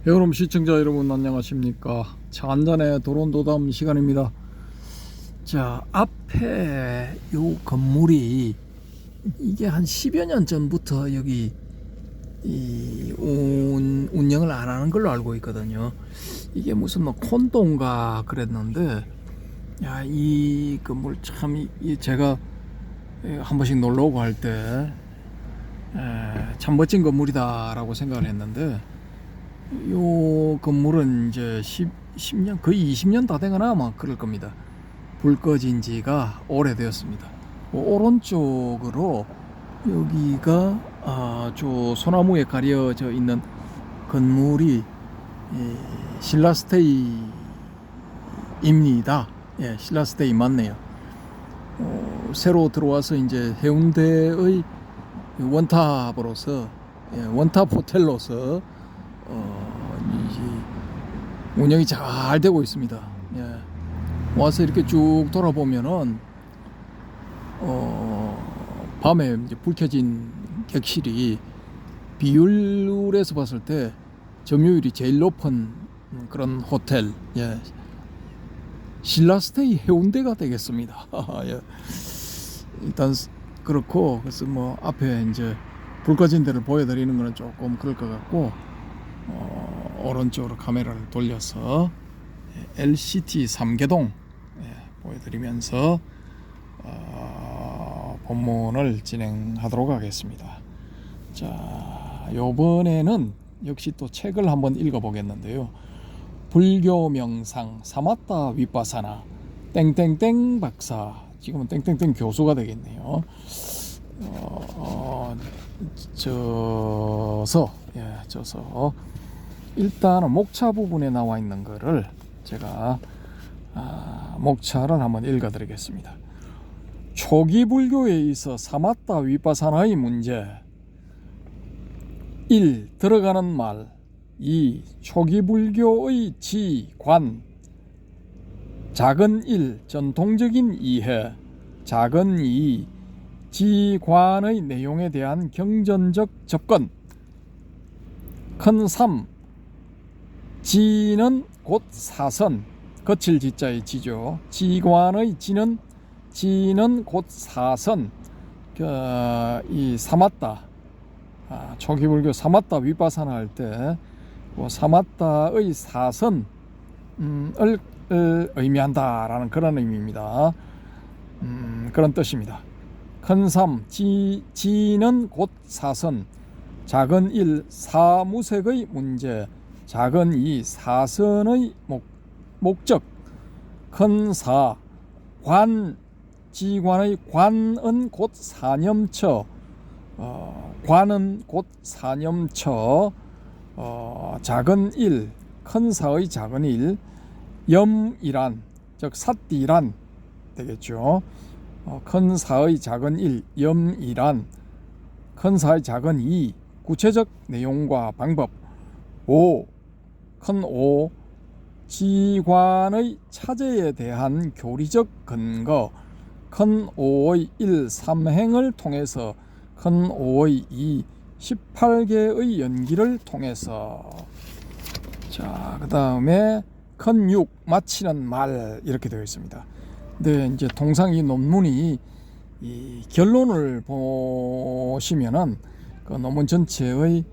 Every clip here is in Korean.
여러분 시청자 여러분 안녕하십니까. 차 한잔의 도론도담 시간입니다. 자, 앞에 요 건물이 이게 한 10여 년 전부터 여기 운영을 안 하는 걸로 알고 있거든요. 이게 무슨 뭐 콘도인가 그랬는데, 야, 이 건물 참 제가 한 번씩 놀러 오고 할 때 참 멋진 건물이다 라고 생각을 했는데, 요 건물은 이제 10년 거의 20년 다 되거나 아마 그럴 겁니다. 불 꺼진 지가 오래되었습니다. 오른쪽으로 여기가 저 소나무에 가려져 있는 건물이 신라스테이입니다. 예, 신라스테이 맞네요. 새로 들어와서 이제 해운대의 원탑으로서, 원탑 호텔로서 이제 운영이 잘 되고 있습니다. 예. 와서 이렇게 쭉 돌아보면은 밤에 이제 불 켜진 객실이 비율에서 봤을 때 점유율이 제일 높은 그런 호텔, 예. 신라스테이 해운대가 되겠습니다. 예. 일단 그렇고, 그래서 뭐 앞에 이제 불 꺼진 데를 보여드리는 거는 조금 그럴 것 같고, 오른쪽으로 카메라를 돌려서 LCT 3개동 보여드리면서 본문을 진행하도록 하겠습니다. 자, 요번에는 역시 또 책을 한번 읽어보겠는데요. 불교 명상 사마타 위파사나 땡땡땡 박사, 지금은 땡땡땡 교수가 되겠네요. 저서 일단은 목차 부분에 나와 있는 거를 제가 목차를 한번 읽어드리겠습니다. 초기 불교에 있어 사마타 위파사나의 문제. 1. 들어가는 말. 2. 초기 불교의 지관. 작은 1. 전통적인 이해. 작은 2. 지관의 내용에 대한 경전적 접근. 큰 3. 지는 곧 사선, 거칠 지자의 지죠. 지관의 지는 곧 사선. 이 사마타, 초기 불교 사마타 위파사나 할 때 사마타의 사선을 의미한다라는 그런 의미입니다. 그런 뜻입니다. 큰 3, 지는 곧 사선. 작은 1, 사무색의 문제. 작은 2, 사선의 목적. 큰 4, 지관의 관은 곧 사념처. 관은 곧 사념처. 작은 1, 큰 4의 작은 1, 염이란, 즉 사띠란 되겠죠. 큰 4의 작은 1, 염이란. 큰 4의 작은 2, 구체적 내용과 방법. 5, 큰 5, 지관의 차제에 대한 교리적 근거. 큰 5의 1, 3행을 통해서. 큰 5의 2, 18개의 연기를 통해서. 자, 그 다음에 큰 6, 마치는 말, 이렇게 되어 있습니다. 근데 이제 통상 이 논문이 이 결론을 보시면은 그 논문 전체의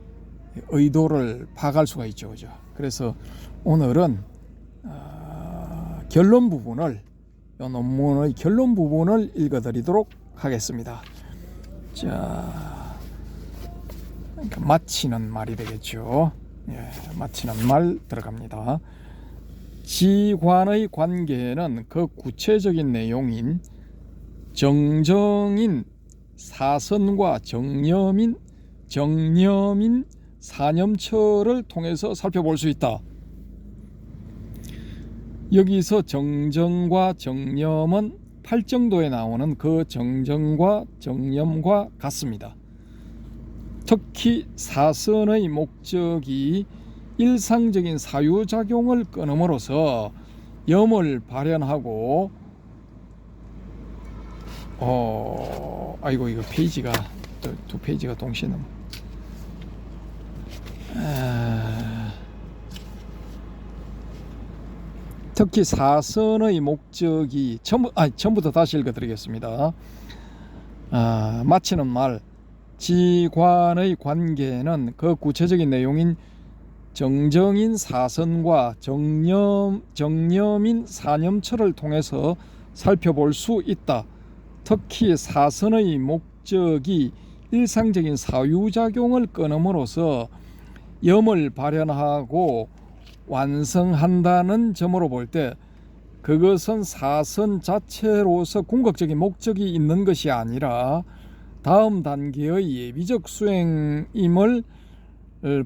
의도를 파악할 수가 있죠, 그죠? 그래서 오늘은 결론 부분을, 이 논문의 결론 부분을 읽어드리도록 하겠습니다. 자, 그러니까 마치는 말이 되겠죠. 예, 마치는 말 들어갑니다. 지관의 관계는 그 구체적인 내용인 정정인 사선과 정념인 사념처를 통해서 살펴볼 수 있다. 여기서 정정과 정념은 팔정도에 나오는 그 정정과 정념과 같습니다. 특히 사선의 목적이 일상적인 사유작용을 끊음으로써 염을 발현하고, 아이고, 이거 페이지가 두 페이지가 동시에 넘어. 특히 사선의 목적이 처음부터 다시 읽어드리겠습니다. 마치는 말 지관의 관계는 그 구체적인 내용인 정정인 사선과 정념인 사념처를 통해서 살펴볼 수 있다. 특히 사선의 목적이 일상적인 사유작용을 끊음으로써 염을 발현하고 완성한다는 점으로 볼 때 그것은 사선 자체로서 궁극적인 목적이 있는 것이 아니라 다음 단계의 예비적 수행임을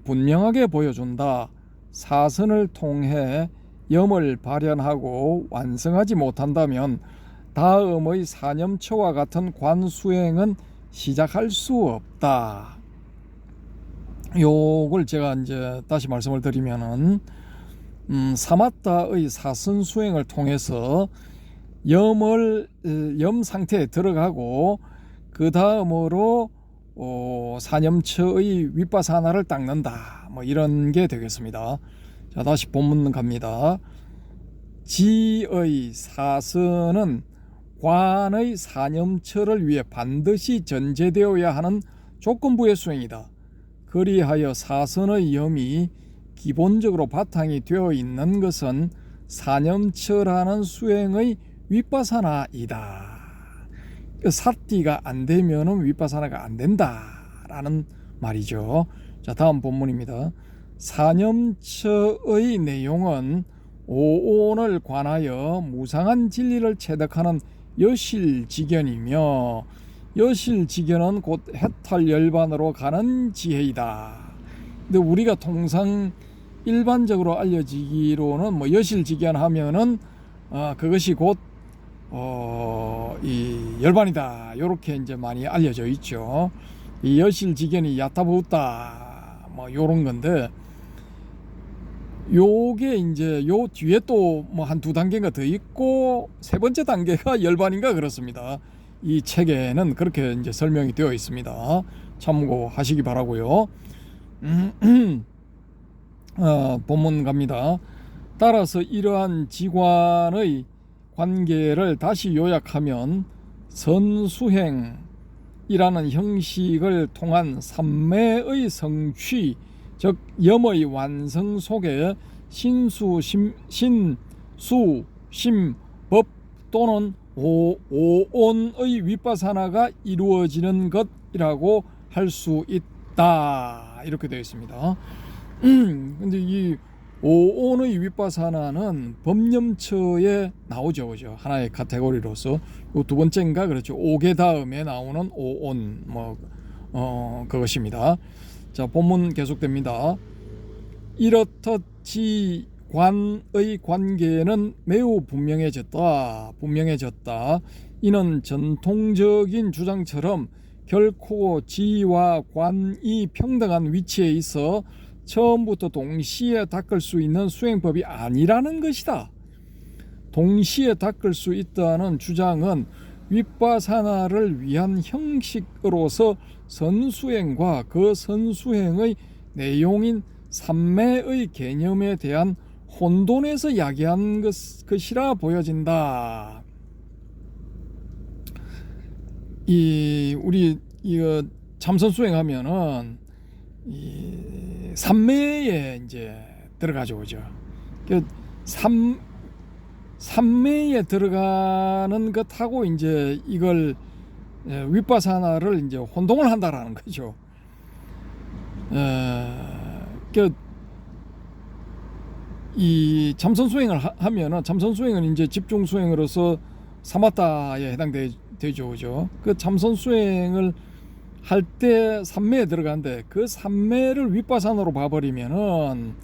분명하게 보여준다. 사선을 통해 염을 발현하고 완성하지 못한다면 다음의 사념처와 같은 관수행은 시작할 수 없다. 요걸 제가 이제 다시 말씀을 드리면은 사마타의 사선 수행을 통해서 염 상태에 들어가고 그 다음으로 사념처의 윗바사나를 닦는다. 뭐 이런 게 되겠습니다. 자, 다시 본문 갑니다. 지의 사선은 관의 사념처를 위해 반드시 전제되어야 하는 조건부의 수행이다. 그리하여 사선의 염이 기본적으로 바탕이 되어 있는 것은 사념처라는 수행의 윗바사나이다. 사띠가 안 되면은 윗바사나가 안 된다라는 말이죠. 자, 다음 본문입니다. 사념처의 내용은 오온을 관하여 무상한 진리를 체득하는 여실지견이며 여실지견은 곧 해탈열반으로 가는 지혜이다. 근데 우리가 통상 일반적으로 알려지기로는 뭐 여실지견 하면은 그것이 곧 이 열반이다. 요렇게 이제 많이 알려져 있죠. 이 여실지견이 야타부다 뭐 요런 건데, 요게 이제 요 뒤에 또 뭐 한 두 단계가 더 있고 세 번째 단계가 열반인가 그렇습니다. 이 책에는 그렇게 이제 설명이 되어 있습니다. 참고하시기 바라고요. 본문 갑니다. 따라서 이러한 지관의 관계를 다시 요약하면 선수행이라는 형식을 통한 삼매의 성취, 즉 염의 완성 속에 신수, 심, 법 또는 오온의 윗바사나가 이루어지는 것이라고 할 수 있다. 이렇게 되어 있습니다. 근데 이 오온의 윗바사나는 법념처에 나오죠, 그죠? 하나의 카테고리로서. 두 번째인가 그렇죠. 오개 다음에 나오는 오온 그것입니다. 자, 본문 계속됩니다. 이렇듯 지관의 관계는 매우 분명해졌다. 이는 전통적인 주장처럼 결코 지와 관이 평등한 위치에 있어 처음부터 동시에 닦을 수 있는 수행법이 아니라는 것이다. 동시에 닦을 수 있다는 주장은 윗바사나를 위한 형식으로서 선수행과 그 선수행의 내용인 삼매의 개념에 대한 혼돈에서 야기한 것이라 보여진다. 우리 이거 참선 수행하면은 이 삼매에 이제 들어가죠, 그죠? 삼매에 들어가는 것하고 이제 이걸 윗바사나를 이제 혼동을 한다라는 거죠. 이 참선 수행을 하면은 참선 수행은 이제 집중 수행으로서 사마타에 해당되죠, 그죠? 그 참선 수행을 할 때 삼매에 들어가는데 그 삼매를 윗바사나로 봐버리면은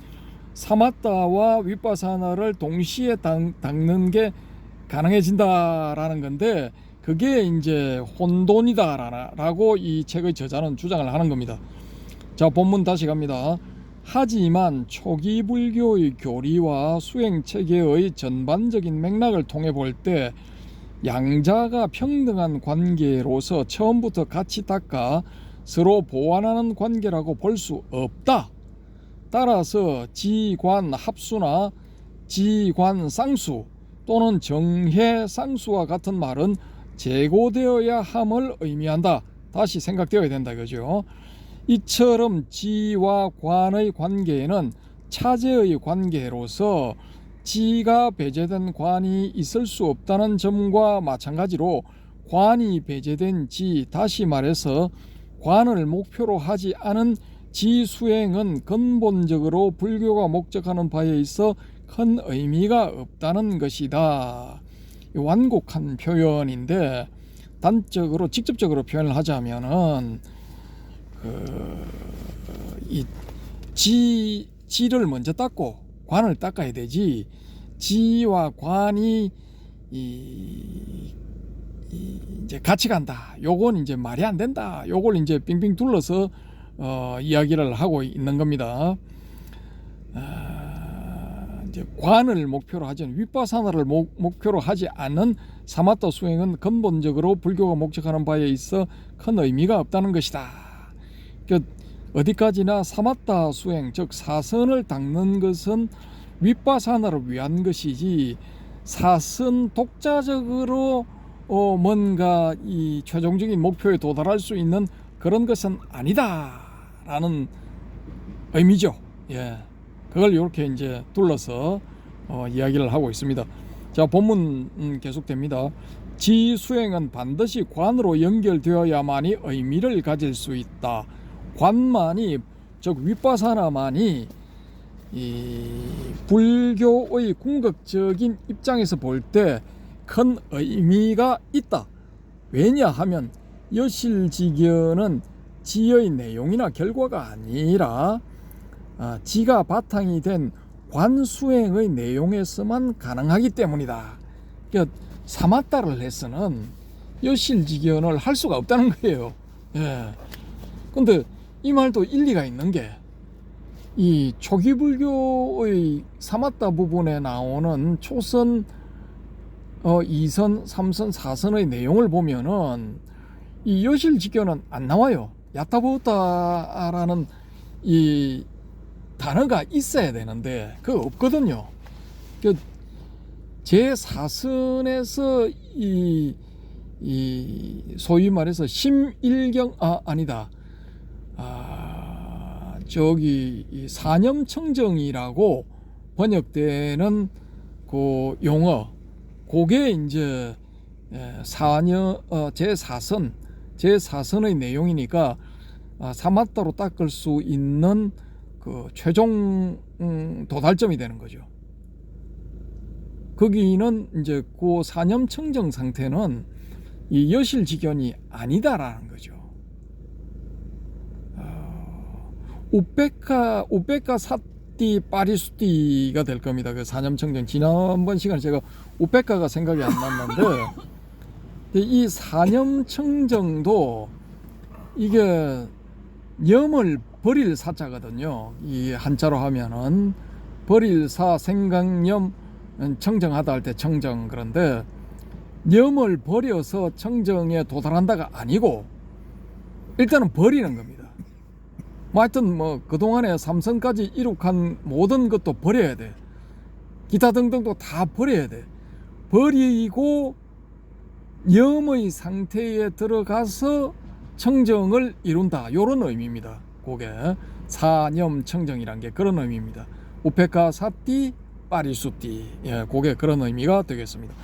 사마타와 윗바사나를 동시에 닦는 게 가능해진다라는 건데, 그게 이제 혼돈이다라고 이 책의 저자는 주장을 하는 겁니다. 자, 본문 다시 갑니다. 하지만 초기 불교의 교리와 수행 체계의 전반적인 맥락을 통해 볼 때 양자가 평등한 관계로서 처음부터 같이 닦아 서로 보완하는 관계라고 볼 수 없다. 따라서 지관 합수나 지관 쌍수 또는 정해 쌍수와 같은 말은 제고되어야 함을 의미한다. 다시 생각되어야 된다 이거죠. 이처럼 지와 관의 관계에는 차제의 관계로서 지가 배제된 관이 있을 수 없다는 점과 마찬가지로 관이 배제된 지, 다시 말해서 관을 목표로 하지 않은 지 수행은 근본적으로 불교가 목적하는 바에 있어 큰 의미가 없다는 것이다. 완곡한 표현인데 단적으로 직접적으로 표현을 하자면은 이 지를 먼저 닦고 관을 닦아야 되지, 지와 관이 이제 같이 간다, 요건 이제 말이 안 된다, 요걸 이제 빙빙 둘러서 이야기를 하고 있는 겁니다. 이제 관을 목표로 하지 않은, 윗바사나를 목표로 하지 않은 사마타 수행은 근본적으로 불교가 목적하는 바에 있어 큰 의미가 없다는 것이다. 어디까지나 사마타 수행, 즉 사선을 닦는 것은 윗바사나를 위한 것이지 사선 독자적으로 뭔가 이 최종적인 목표에 도달할 수 있는 그런 것은 아니다라는 의미죠. 예, 그걸 이렇게 이제 둘러서 이야기를 하고 있습니다. 자, 본문 계속됩니다. 지 수행은 반드시 관으로 연결되어야만이 의미를 가질 수 있다. 관만이, 즉 윗바사나만이 이 불교의 궁극적인 입장에서 볼 때 큰 의미가 있다. 왜냐하면 여실지견은 지의 내용이나 결과가 아니라 지가 바탕이 된 관수행의 내용에서만 가능하기 때문이다. 그러니까 사마타를 해서는 여실지견을 할 수가 없다는 거예요. 예. 근데 이 말도 일리가 있는 게, 이 초기 불교의 사마타 부분에 나오는 초선, 2선, 3선, 4선의 내용을 보면은 이 여실지견은 안 나와요. 야타보타라는 이 단어가 있어야 되는데 그거 없거든요. 제4선에서 이 소위 말해서 심일경, 아니다. 저기 이 사념청정이라고 번역되는 그 용어, 그게 이제 제4선의 내용이니까 사마타로 닦을 수 있는 그 최종 도달점이 되는 거죠. 거기는 이제 그 사념청정 상태는 이 여실지견이 아니다라는 거죠. 우페카 사띠 파리수띠가 될 겁니다. 그 사념청정, 지난번 시간에 제가 우페카가 생각이 안 났는데 이 사념청정도 이게 염을 버릴 사자거든요. 이 한자로 하면은 버릴 사, 생각염, 청정하다 할 때 청정. 그런데 염을 버려서 청정에 도달한다가 아니고 일단은 버리는 겁니다. 하여튼 그동안에 삼선까지 이룩한 모든 것도 버려야 돼. 기타 등등도 다 버려야 돼. 버리고 염의 상태에 들어가서 청정을 이룬다, 요런 의미입니다. 그게 사념 청정이란 게 그런 의미입니다. 우페카 사띠 파리수띠, 예, 그게 그런 의미가 되겠습니다.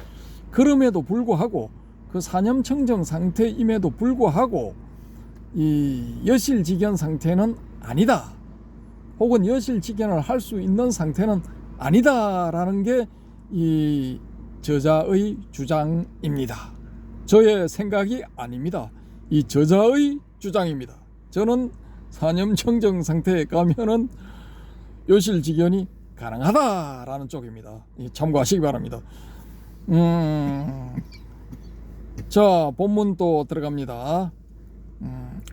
그럼에도 불구하고 그 사념 청정 상태임에도 불구하고 이 여실지견 상태는 아니다, 혹은 여실지견을 할 수 있는 상태는 아니다라는 게 이 저자의 주장입니다. 저의 생각이 아닙니다. 이 저자의 주장입니다. 저는 사념청정 상태에 가면은 여실지견이 가능하다라는 쪽입니다. 참고하시기 바랍니다. 자, 본문 또 들어갑니다.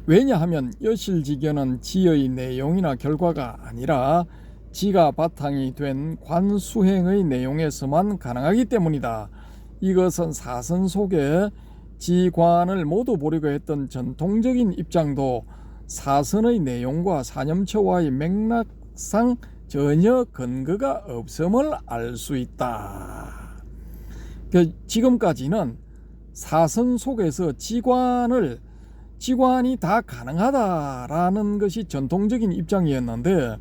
왜냐하면 여실지견은 지의 내용이나 결과가 아니라 지가 바탕이 된 관수행의 내용에서만 가능하기 때문이다. 이것은 사선 속에 지관을 모두 보려고 했던 전통적인 입장도 사선의 내용과 사념처와의 맥락상 전혀 근거가 없음을 알 수 있다. 지금까지는 사선 속에서 지관이 다 가능하다라는 것이 전통적인 입장이었는데,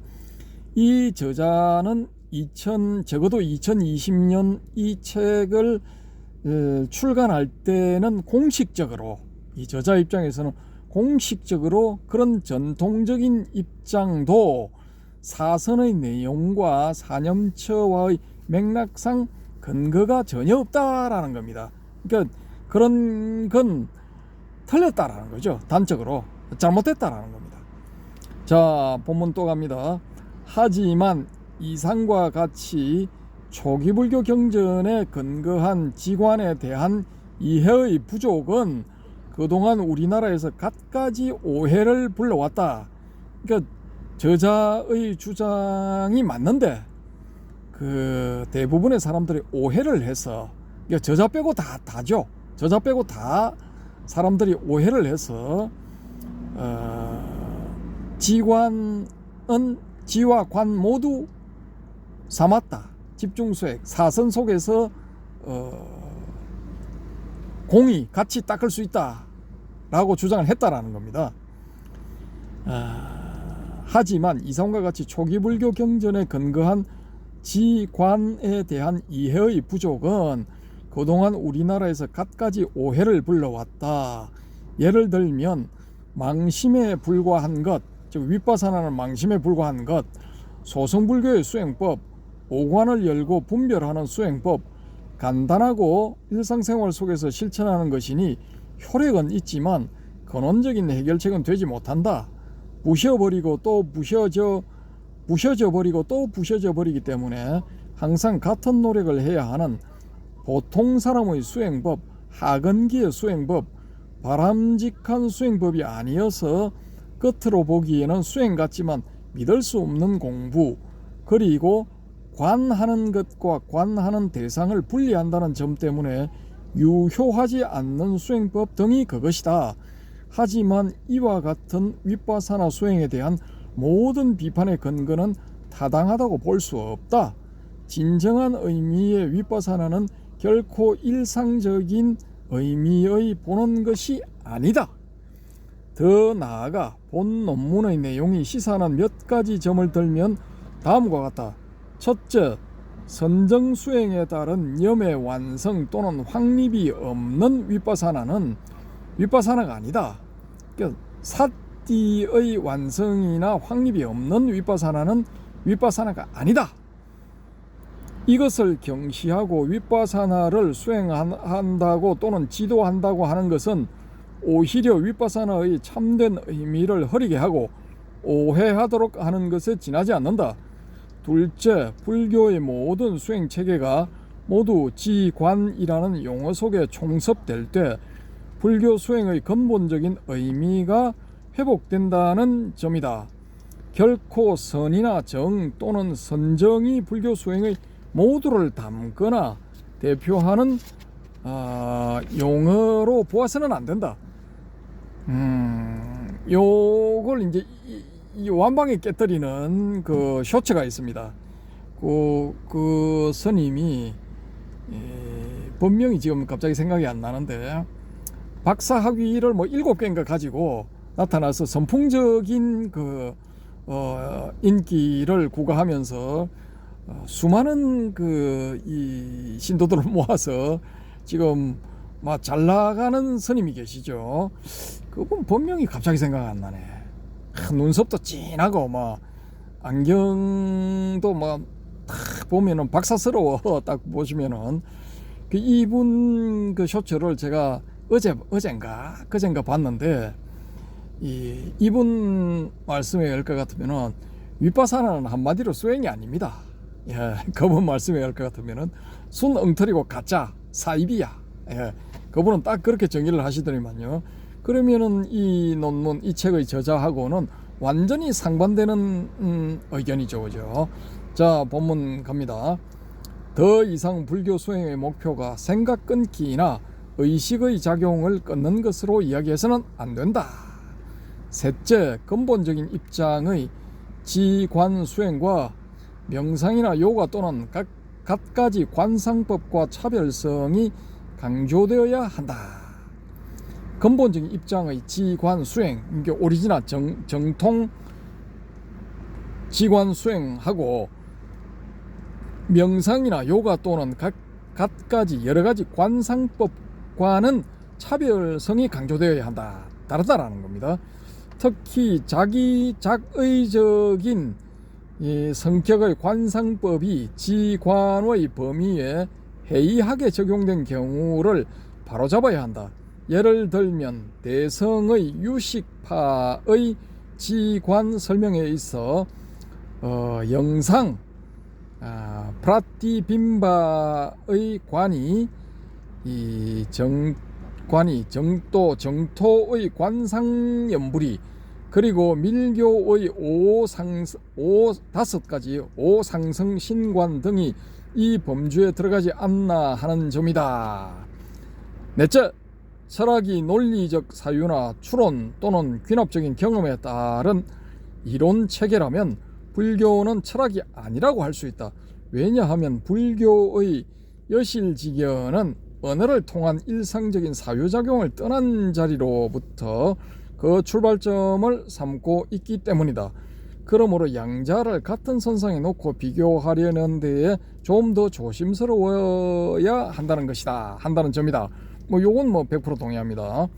이 저자는 적어도 2020년 이 책을 출간할 때는 공식적으로, 이 저자 입장에서는 공식적으로 그런 전통적인 입장도 사선의 내용과 사념처와의 맥락상 근거가 전혀 없다라는 겁니다. 그러니까 그런 건 틀렸다라는 거죠. 단적으로 잘못됐다라는 겁니다. 자, 본문 또 갑니다. 하지만 이상과 같이 초기 불교 경전에 근거한 지관에 대한 이해의 부족은 그동안 우리나라에서 갖가지 오해를 불러왔다. 그러니까 저자의 주장이 맞는데 그 대부분의 사람들이 오해를 해서, 그러니까 저자 빼고 다죠. 저자 빼고 다 사람들이 오해를 해서 지관은 지와 관 모두 삼았다. 집중수액 사선 속에서 공이 같이 닦을 수 있다 라고 주장을 했다라는 겁니다. 하지만 이상과 같이 초기 불교 경전에 근거한 지관에 대한 이해의 부족은 그동안 우리나라에서 갖가지 오해를 불러왔다. 예를 들면 망심에 불과한 것, 즉 윗바사나는 망심에 불과한 것, 소승불교의 수행법, 오관을 열고 분별하는 수행법, 간단하고 일상생활 속에서 실천하는 것이니 효력은 있지만 근원적인 해결책은 되지 못한다. 부셔버리고 또 부셔져 버리고 또 부셔져 버리기 때문에 항상 같은 노력을 해야 하는 보통 사람의 수행법, 하근기의 수행법, 바람직한 수행법이 아니어서 겉으로 보기에는 수행 같지만 믿을 수 없는 공부, 그리고 관하는 것과 관하는 대상을 분리한다는 점 때문에 유효하지 않는 수행법 등이 그것이다. 하지만 이와 같은 윗바사나 수행에 대한 모든 비판의 근거는 타당하다고 볼 수 없다. 진정한 의미의 윗바사나는 결코 일상적인 의미의 보는 것이 아니다. 더 나아가 본 논문의 내용이 시사하는 몇 가지 점을 들면 다음과 같다. 첫째, 선정 수행에 따른 염의 완성 또는 확립이 없는 윗바사나는 윗바사나가 아니다. 그러니까 사띠의 완성이나 확립이 없는 윗바사나는 윗바사나가 아니다. 이것을 경시하고 윗바사나를 수행한다고 또는 지도한다고 하는 것은 오히려 윗바사나의 참된 의미를 흐리게 하고 오해하도록 하는 것에 지나지 않는다. 둘째, 불교의 모든 수행 체계가 모두 지관이라는 용어 속에 총섭될 때 불교 수행의 근본적인 의미가 회복된다는 점이다. 결코 선이나 정 또는 선정이 불교 수행의 모두를 담거나 대표하는 용어로 보아서는 안 된다. 요걸 이제 이 완방에 깨뜨리는 그 쇼츠가 있습니다. 그 스님이 본명이 지금 갑자기 생각이 안 나는데 박사 학위를 뭐 7개인가 가지고 나타나서 선풍적인 그 인기를 구가하면서 수많은 이 신도들을 모아서 지금 막 잘 나가는 스님이 계시죠. 그분 본명이 갑자기 생각 안 나네. 눈썹도 진하고 막 안경도 막 딱 보면은 박사스러워. 딱 보시면은 그 이분 그 쇼츠를 제가 어젠가 그젠가 봤는데 이분 말씀에 의할 것 같으면은 윗바사나는 한마디로 수행이 아닙니다. 예, 그분 말씀에 의할 것 같으면은 순 엉터리고 가짜 사입이야. 예, 그분은 딱 그렇게 정의를 하시더니만요. 그러면은 이 논문, 이 책의 저자하고는 완전히 상반되는 의견이죠, 그죠? 자, 본문 갑니다. 더 이상 불교 수행의 목표가 생각 끊기나 의식의 작용을 끊는 것으로 이야기해서는 안 된다. 셋째, 근본적인 입장의 지관 수행과 명상이나 요가 또는 갖가지 관상법과 차별성이 강조되어야 한다. 근본적인 입장의 지관 수행, 이게 오리지널 정통 지관 수행하고 명상이나 요가 또는 갖가지 여러가지 관상법과는 차별성이 강조되어야 한다. 다르다라는 겁니다. 특히 자기 작의적인 성격의 관상법이 지관의 범위에 해이하게 적용된 경우를 바로잡아야 한다. 예를 들면 대성의 유식파의 지관 설명에 있어 영상 프라티빔바의 관이 정토의 관상연불이 그리고 밀교의 다섯 가지 오상성 신관 등이 이 범주에 들어가지 않나 하는 점이다. 넷째, 철학이 논리적 사유나 추론 또는 귀납적인 경험에 따른 이론 체계라면 불교는 철학이 아니라고 할 수 있다. 왜냐하면 불교의 여실지견은 언어를 통한 일상적인 사유작용을 떠난 자리로부터 그 출발점을 삼고 있기 때문이다. 그러므로 양자를 같은 선상에 놓고 비교하려는 데에 좀 더 조심스러워야 한다는 것이다. 한다는 점이다. 요건 100% 동의합니다.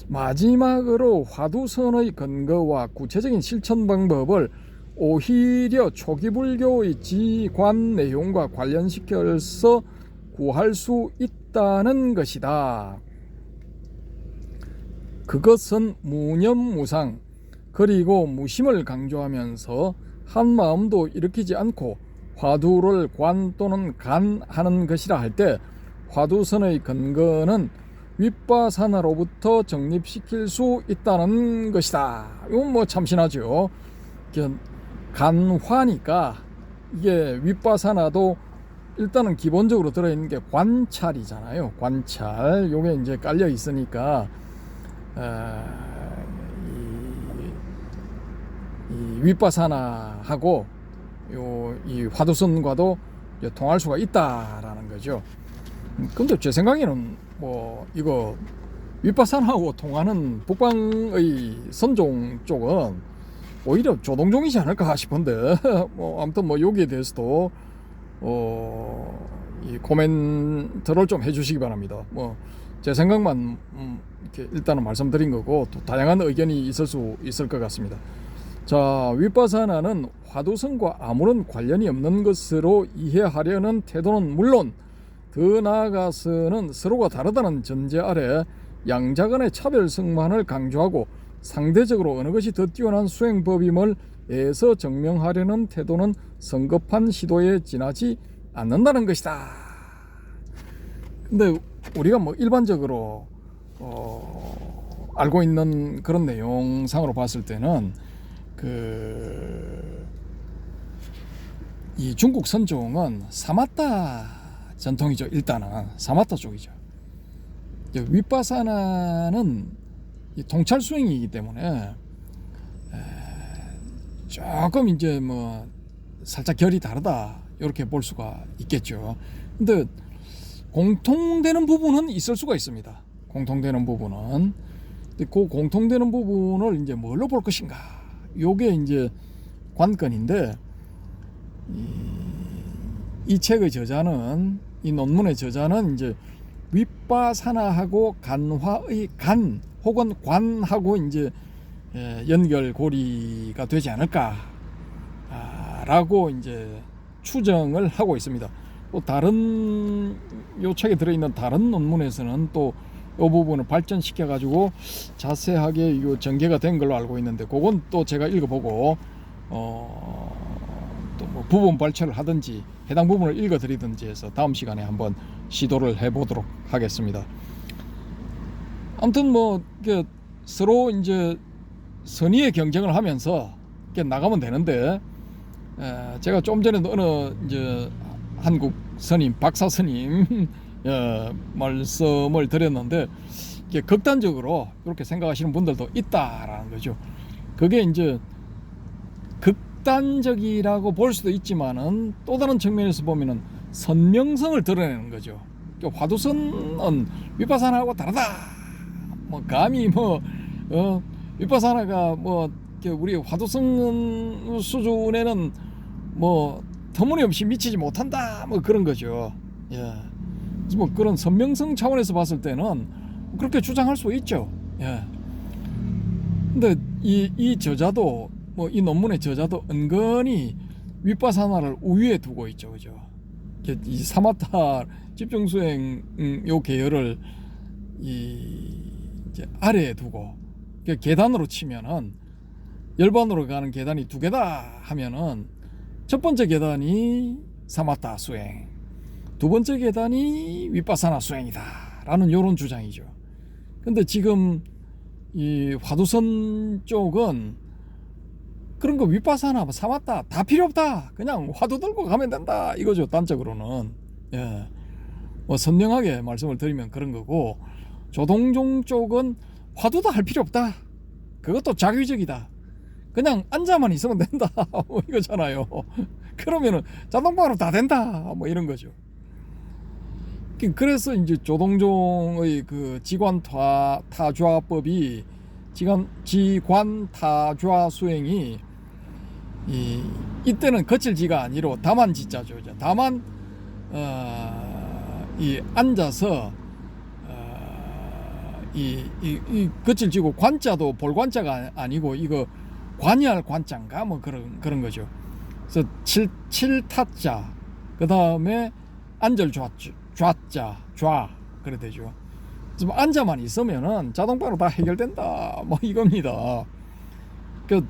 마지막으로 화두선의 근거와 구체적인 실천 방법을 오히려 초기 불교의 지관 내용과 관련시켜서 구할 수 있다는 것이다. 그것은 무념무상 그리고 무심을 강조하면서 한마음도 일으키지 않고 화두를 관 또는 간하는 것이라 할 때 화두선의 근거는 윗바사나로부터 정립시킬 수 있다는 것이다. 이건 참신하죠. 간화니까 이게 윗바사나도 일단은 기본적으로 들어있는 게 관찰이잖아요. 관찰. 요게 이제 깔려 있으니까 이 윗바사나하고 이 화두선과도 통할 수가 있다라는 거죠. 근데 제 생각에는 이거 윗바사나하고 통하는 북방의 선종 쪽은 오히려 조동종이지 않을까 싶은데 아무튼 여기에 대해서도 이 코멘트를 좀 해주시기 바랍니다. 제 생각만 이렇게 일단은 말씀드린 거고 또 다양한 의견이 있을 수 있을 것 같습니다. 자, 윗바사나는 화두선과 아무런 관련이 없는 것으로 이해하려는 태도는 물론 더 나아가서는 서로가 다르다는 전제 아래 양자 간의 차별성만을 강조하고 상대적으로 어느 것이 더 뛰어난 수행법임을 애써 증명하려는 태도는 성급한 시도에 지나지 않는다는 것이다. 근데 우리가 일반적으로 알고 있는 그런 내용상으로 봤을 때는 이 중국 선종은 사마타 전통이죠. 일단은 사마타 쪽이죠. 윗바사나는 통찰 수행이기 때문에 조금 이제 살짝 결이 다르다 이렇게 볼 수가 있겠죠. 근데 공통되는 부분은 있을 수가 있습니다. 공통되는 부분은. 근데 그 공통되는 부분을 이제 뭘로 볼 것인가? 요게 이제 관건인데 이 책의 저자는 이 논문의 저자는 이제 윗바사나하고 간화의 간 혹은 관하고 이제 연결고리가 되지 않을까라고 이제 추정을 하고 있습니다. 또 다른 요 책에 들어있는 다른 논문에서는 또 이 부분을 발전시켜 가지고 자세하게 요 전개가 된 걸로 알고 있는데 그건 또 제가 읽어보고 또 부분 발췌를 하든지 해당 부분을 읽어드리든지 해서 다음 시간에 한번 시도를 해보도록 하겠습니다. 아무튼 서로 이제 선의의 경쟁을 하면서 나가면 되는데 제가 좀 전에도 어느 이제 한국 스님 박사 스님 말씀을 드렸는데 극단적으로 이렇게 생각하시는 분들도 있다라는 거죠. 그게 이제 극단적이라고 볼 수도 있지만은 또 다른 측면에서 보면은 선명성을 드러내는 거죠. 그러니까 화두선은 위파사나하고 다르다. 뭐 감히 위파사나가 우리 화두선 수준에는 터무니없이 미치지 못한다. 그런 거죠. 예. 그런 선명성 차원에서 봤을 때는 그렇게 주장할 수 있죠. 예. 근데 이 저자도 이 논문의 저자도 은근히 위파사나를 우위에 두고 있죠. 그죠? 이 사마타 집중수행 요 계열을 이제 아래에 두고 계단으로 치면은 열반으로 가는 계단이 두 개다 하면은 첫 번째 계단이 사마타 수행, 두 번째 계단이 위파사나 수행이다라는 요런 주장이죠. 근데 지금 이 화두선 쪽은 그런 거 위파사나 사마타 다 필요 없다. 그냥 화두 들고 가면 된다. 이거죠. 단적으로는. 예. 선명하게 말씀을 드리면 그런 거고, 조동종 쪽은 화두도 할 필요 없다. 그것도 자기적이다. 그냥 앉아만 있으면 된다. 이거잖아요. 그러면은 자동방으로 다 된다. 이런 거죠. 그래서 이제 조동종의 그 지관타좌법이 지관타좌 수행이 이때는 거칠지가 아니로 다만지자죠. 다만 이 앉아서 이 거칠지고 관자도 볼관자가 아니고 이거 관이할 관자인가 그런 거죠. 그래서 칠타자 그 다음에 안절 좌자 좌 그래 되죠. 좀 앉아만 있으면은 자동바로 다 해결된다. 이겁니다. 그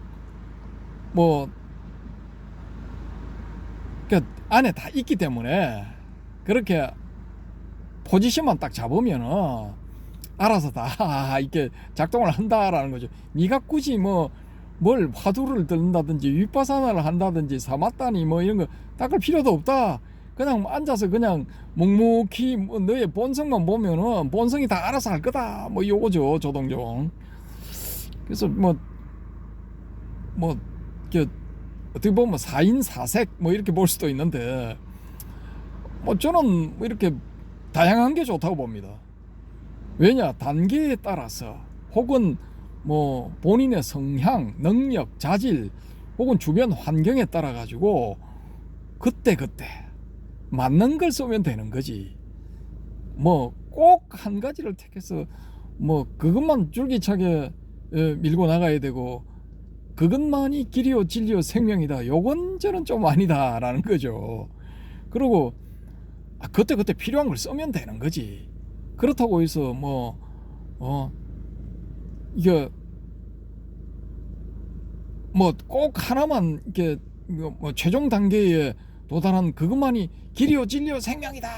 안에 다 있기 때문에 그렇게 포지션만 딱 잡으면은 알아서 다 이렇게 작동을 한다라는 거죠. 네가 굳이 뭘 화두를 들는다든지 위파사나를 한다든지 사마타니 이런 거 닦을 필요도 없다. 그냥 앉아서 그냥 묵묵히 너의 본성만 보면은 본성이 다 알아서 할 거다. 요거죠, 조동종. 그래서 어떻게 보면 사인사색 이렇게 볼 수도 있는데 저는 이렇게 다양한 게 좋다고 봅니다. 왜냐, 단계에 따라서 혹은 본인의 성향, 능력, 자질 혹은 주변 환경에 따라 가지고 그때 맞는 걸 쓰면 되는 거지. 꼭 한 가지를 택해서 그것만 줄기차게 밀고 나가야 되고 그것만이 길이요 진리요 생명이다. 요건 저는 좀 아니다라는 거죠. 그리고 그때 필요한 걸 쓰면 되는 거지. 그렇다고 해서 이게 꼭 하나만 이렇게 최종 단계에 도달한 그것만이 길이요 진리요 생명이다.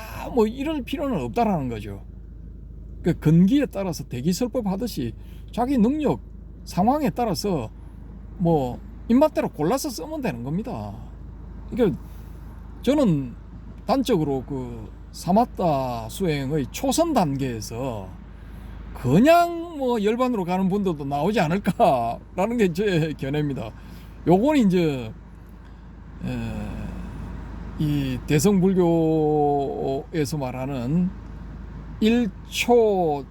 이럴 필요는 없다라는 거죠. 근기에 따라서 대기설법 하듯이 자기 능력 상황에 따라서 입맛대로 골라서 쓰면 되는 겁니다. 그러니까 저는 단적으로 그 사마타 수행의 초선 단계에서 그냥 열반으로 가는 분들도 나오지 않을까라는 게 제 견해입니다. 요건 이제 이 대성불교에서 말하는 1초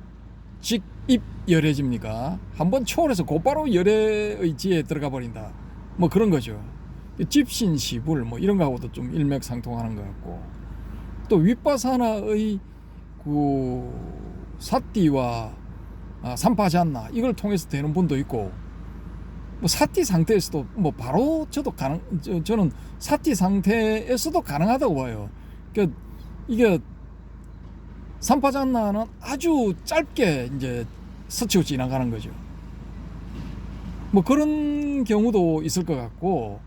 직입 열애집니까? 한번 초월해서 곧바로 열애의 지에 들어가 버린다. 그런 거죠. 집신시불 이런 거하고도 좀 일맥상통하는 것 같고, 또 위파사나의 그 사띠와 삼파잔나 이걸 통해서 되는 분도 있고, 사띠 상태에서도 바로 저는 사띠 상태에서도 가능하다고 봐요. 그러니까 이게 삼파잔나는 아주 짧게 이제 스치고 지나가는 거죠. 그런 경우도 있을 것 같고,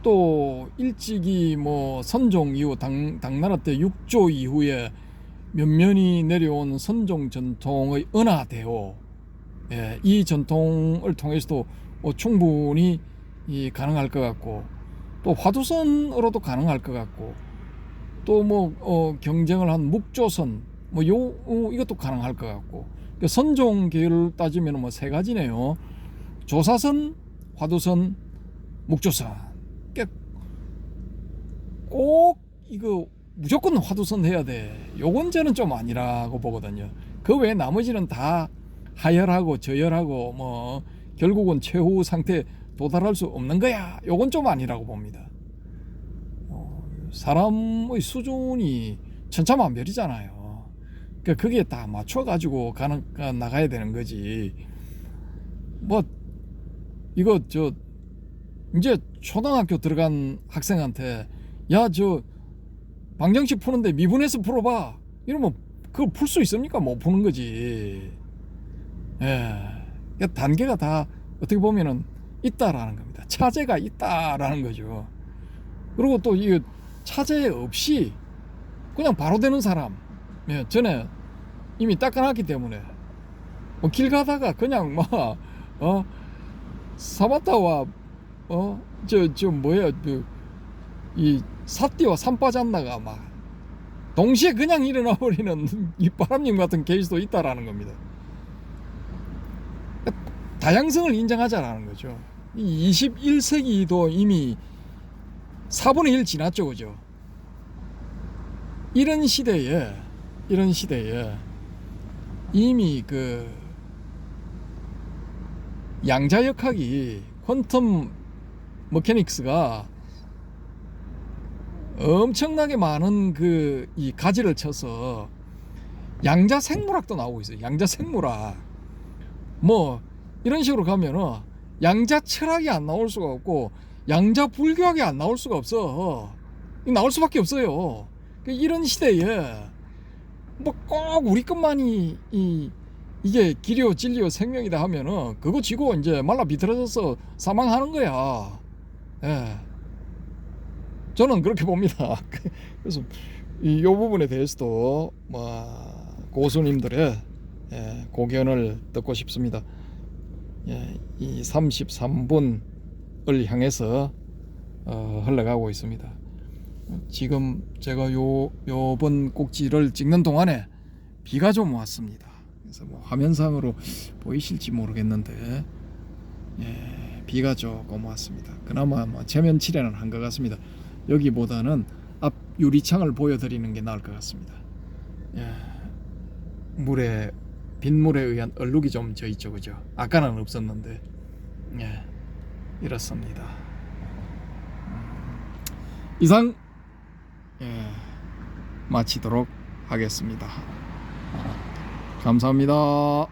또 일찍이 선종 이후 당나라 때 6조 이후에 면면이 내려온 선종 전통의 은하대오, 이 전통을 통해서도 충분히 가능할 것 같고, 또 화두선으로도 가능할 것 같고, 또 경쟁을 한 묵조선 이것도 가능할 것 같고, 선종 계열을 따지면 세 가지네요. 조사선, 화두선, 묵조선. 꼭 이거 무조건 화두선 해야 돼. 요건 저는 좀 아니라고 보거든요. 그 외에 나머지는 다 하열하고 저열하고 뭐 결국은 최후 상태에 도달할 수 없는 거야. 요건 좀 아니라고 봅니다. 사람의 수준이 천차만별이잖아요. 그러니까 거기에 다 맞춰가지고 나가야 되는 거지. 뭐 이거 저 이제 초등학교 들어간 학생한테 야 저 방정식 푸는데 미분해서 풀어봐 이러면 그거 풀 수 있습니까? 못 푸는 거지. 예, 그러니까 단계가 다 어떻게 보면은 있다라는 겁니다. 차제가 있다라는 거죠. 그리고 또 이 차제 없이 그냥 바로 되는 사람, 예, 전에 이미 닦아놨기 때문에 뭐 길 가다가 그냥 막 사바타와 저 뭐야 이 사띠와 산빠잔나가 막 동시에 그냥 일어나 버리는 이 바람님 같은 케이스도 있다라는 겁니다. 다양성을 인정하자라는 거죠. 이 21세기도 이미 4분의 1 지났죠, 그죠? 이런 시대에 이미 그 양자역학이 퀀텀 머케닉스가 엄청나게 많은 그 이 가지를 쳐서 양자 생물학도 나오고 있어요. 양자 생물학. 뭐 이런 식으로 가면은 양자 철학이 안 나올 수가 없고 양자 불교학이 안 나올 수가 없어. 나올 수밖에 없어요. 이런 시대에 뭐 꼭 우리 것만이 이게 길이요 진리요 생명이다 하면은 그거 지고 이제 말라 비틀어져서 사망하는 거야. 예. 저는 그렇게 봅니다. 그래서 이 부분에 대해서도 뭐 고수님들의 고견을 듣고 싶습니다. 이 33분을 향해서 흘러가고 있습니다. 지금 제가 요번 꼭지를 찍는 동안에 비가 좀 왔습니다. 그래서 뭐 화면상으로 보이실지 모르겠는데 비가 조금 왔습니다. 그나마 뭐 제면 칠해는 한 것 같습니다. 여기보다는 앞 유리창을 보여드리는 게 나을 것 같습니다. 빗물에 의한 얼룩이 좀 져 있죠, 그죠? 아까는 없었는데, 이렇습니다. 이상 마치도록 하겠습니다. 감사합니다.